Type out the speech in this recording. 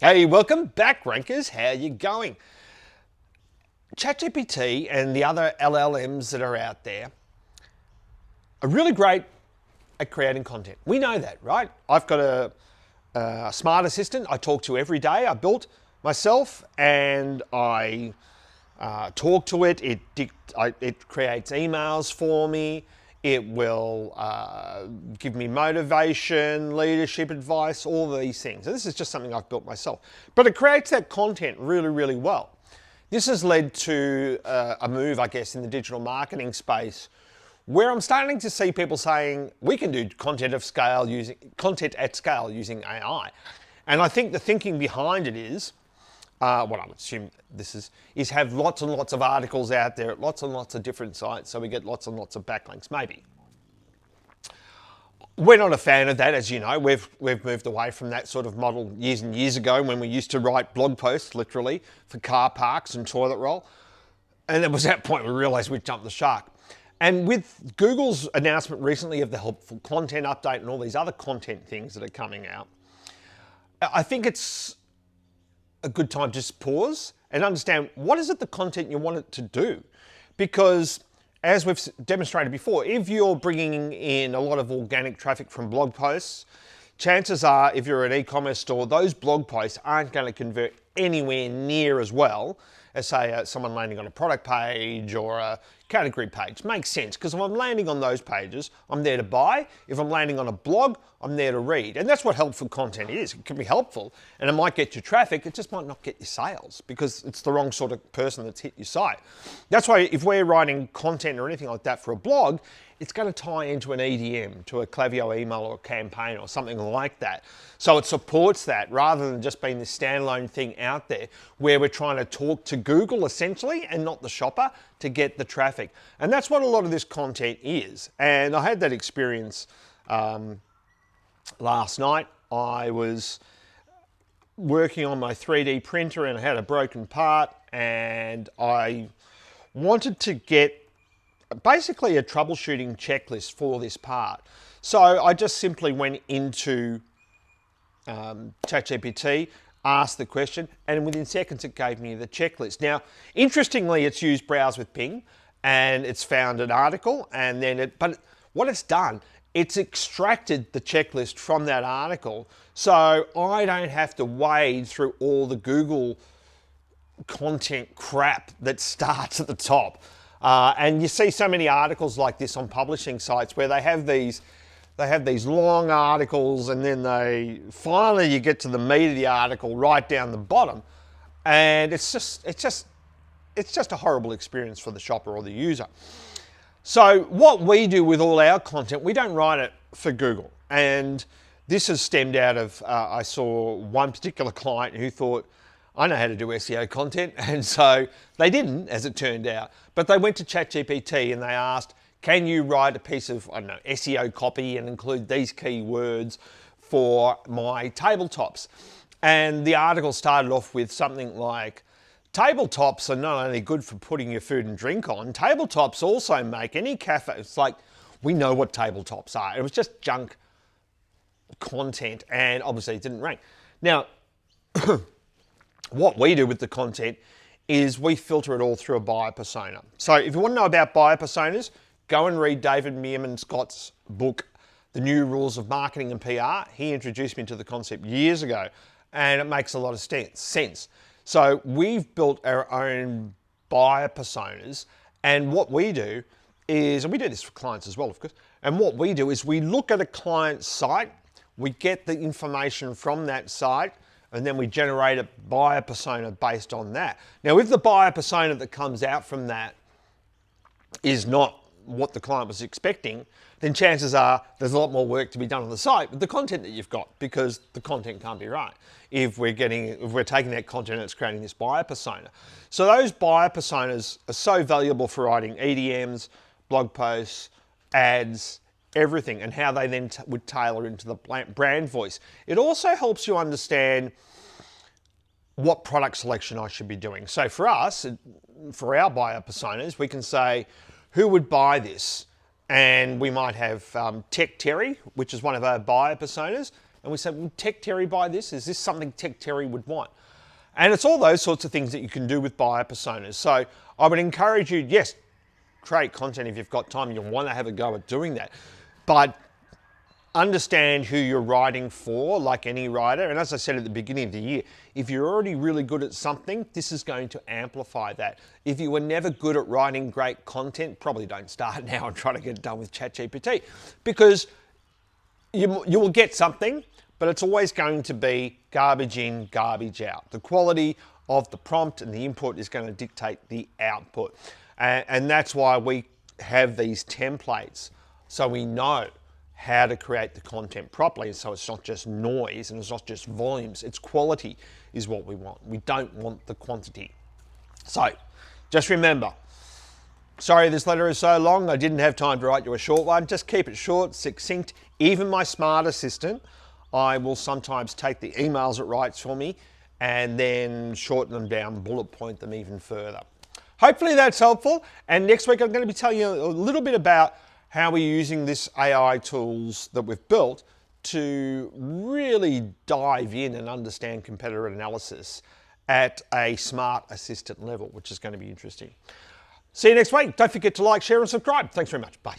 Hey, welcome back, Rankers. How you going? ChatGPT and the other LLMs that are out there are really great at creating content. We know that, right? I've got a smart assistant I talk to every day. I built myself and I talk to it. It creates emails for me. It will give me motivation, leadership advice, all these things. And this is just something I've built myself. But it creates that content really, really well. This has led to a move, I guess, in the digital marketing space where I'm starting to see people saying we can do content at scale using AI. And I think the thinking behind it is, what I would assume this is have lots and lots of articles out there at lots and lots of different sites so we get lots and lots of backlinks, maybe. We're not a fan of that, as you know. We've moved away from that sort of model years and years ago when we used to write blog posts, literally, for car parks and toilet roll. And it was that point we realised we'd jumped the shark. And with Google's announcement recently of the helpful content update and all these other content things that are coming out, I think it's a good time to just pause and understand what is it the content you want it to do. Because as we've demonstrated before, if you're bringing in a lot of organic traffic from blog posts, chances are if you're an e-commerce store, those blog posts aren't going to convert anywhere near as well as say someone landing on a product page or a category page. Makes sense, because if I'm landing on those pages, I'm there to buy. If I'm landing on a blog, I'm there to read. And that's what helpful content is. It can be helpful and it might get you traffic, it just might not get you sales because it's the wrong sort of person that's hit your site. That's why if we're writing content or anything like that for a blog, it's going to tie into an EDM, to a Klaviyo email or a campaign or something like that. So it supports that rather than just being this standalone thing out there where we're trying to talk to Google essentially and not the shopper to get the traffic. And that's what a lot of this content is. And I had that experience last night. I was working on my 3D printer and I had a broken part and I wanted to get basically a troubleshooting checklist for this part. So I just simply went into ChatGPT, asked the question, and within seconds it gave me the checklist. Now, interestingly, it's used Browse with Bing, and it's found an article, and then but what it's done, it's extracted the checklist from that article, so I don't have to wade through all the Google content crap that starts at the top. And you see so many articles like this on publishing sites where they have these long articles and then finally you get to the meat of the article right down the bottom, and it's just a horrible experience for the shopper or the user. So what we do with all our content, we don't write it for Google, and this has stemmed out of I saw one particular client who thought, I know how to do SEO content, and so they didn't, as it turned out. But they went to ChatGPT and they asked, can you write a piece of, I don't know, SEO copy and include these keywords for my tabletops? And the article started off with something like, tabletops are not only good for putting your food and drink on, tabletops also make any cafe, it's like, we know what tabletops are. It was just junk content and obviously it didn't rank. Now, what we do with the content is we filter it all through a buyer persona. So if you want to know about buyer personas, go and read David Meerman Scott's book, The New Rules of Marketing and PR. He introduced me to the concept years ago, and it makes a lot of sense. So we've built our own buyer personas, and what we do is, and we do this for clients as well, of course, and what we do is we look at a client's site, we get the information from that site, and then we generate a buyer persona based on that. Now, if the buyer persona that comes out from that is not what the client was expecting, then chances are there's a lot more work to be done on the site with the content that you've got, because the content can't be right if we're taking that content and it's creating this buyer persona. So those buyer personas are so valuable for writing EDMs, blog posts, ads, everything, and how they then would tailor into the brand voice. It also helps you understand what product selection I should be doing. So for us, for our buyer personas, we can say, who would buy this? And we might have Tech Terry, which is one of our buyer personas, and we say, would Tech Terry buy this? Is this something Tech Terry would want? And it's all those sorts of things that you can do with buyer personas. So I would encourage you, yes, create content if you've got time and you want to have a go at doing that. But understand who you're writing for, like any writer. And as I said at the beginning of the year, if you're already really good at something, this is going to amplify that. If you were never good at writing great content, probably don't start now and try to get it done with ChatGPT, because you will get something, but it's always going to be garbage in, garbage out. The quality of the prompt and the input is going to dictate the output. And that's why we have these templates, so we know how to create the content properly, so it's not just noise and it's not just volumes, it's quality is what we want. We don't want the quantity. So just remember, sorry this letter is so long, I didn't have time to write you a short one. Just keep it short, succinct. Even my smart assistant, I will sometimes take the emails it writes for me and then shorten them down, bullet point them even further. Hopefully that's helpful, and next week I'm going to be telling you a little bit about how we're using this AI tools that we've built to really dive in and understand competitor analysis at a smart assistant level, which is going to be interesting. See you next week. Don't forget to like, share, and subscribe. Thanks very much. Bye.